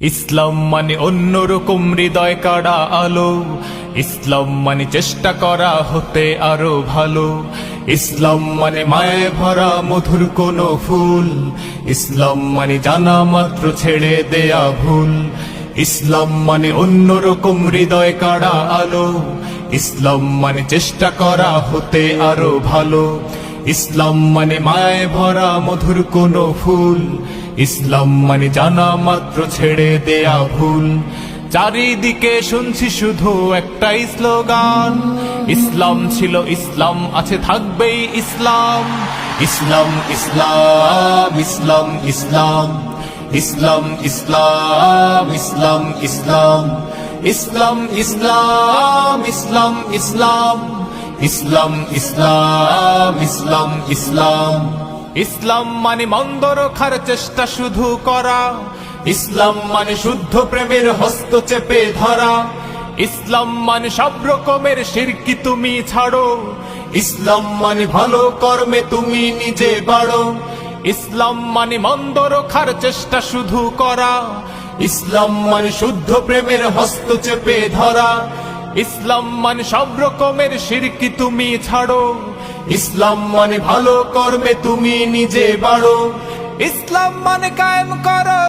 ইসলাম মানে অন্যরকম হৃদয় কাড়া আলো, ইসলাম মানে চেষ্টা করা হতে আরো ভালো। ইসলাম মানে মায়ে ভরা মধুর কোনো ফুল, ইসলাম মানে জানা মাত্র ছেড়ে দেয়া ভুল। ইসলাম মানে অন্যরকম হৃদয় কাড়া আলো, ইসলাম মানে চেষ্টা করা হতে আরো ভালো। ইসলাম মানে মায়ে ভরা মধুর কোনো ফুল, ইসলাম মানে জানা মাত্র ছেড়ে দেয়া ভুল। চারিদিকে শুনছি শুধু একটাই স্লোগান, ইসলাম ছিল ইসলাম আছে থাকবেই ইসলাম। ইসলাম ইসলাম ইসলাম ইসলাম, ইসলাম ইসলাম ইসলাম ইসলাম, ইসলাম ইসলাম ইসলাম ইসলাম, ইসলাম ইসলাম ইসলাম ইসলাম। ইসলাম মানে মন্দ রক্ষার চেষ্টা শুধু করা, ইসলাম মানে শুদ্ধ প্রেমের হস্ত চেপে ধরা। ইসলাম মানে সব রকমের শিরকি তুমি ছাড়ো, ইসলাম মানে ভালো কর্মে তুমি নিজে বাড়ো। ইসলাম মানে মন্দ রক্ষার চেষ্টা শুধু করা, ইসলাম মানে শুদ্ধ প্রেমের হস্ত চেপে ধরা। ইসলাম মানে সব রকমের শিরকি তুমি ছাড়ো, ইসলাম মানে ভালো কর্মে তুমি নিজে বাড়ো। ইসলাম মানে কায়েম করো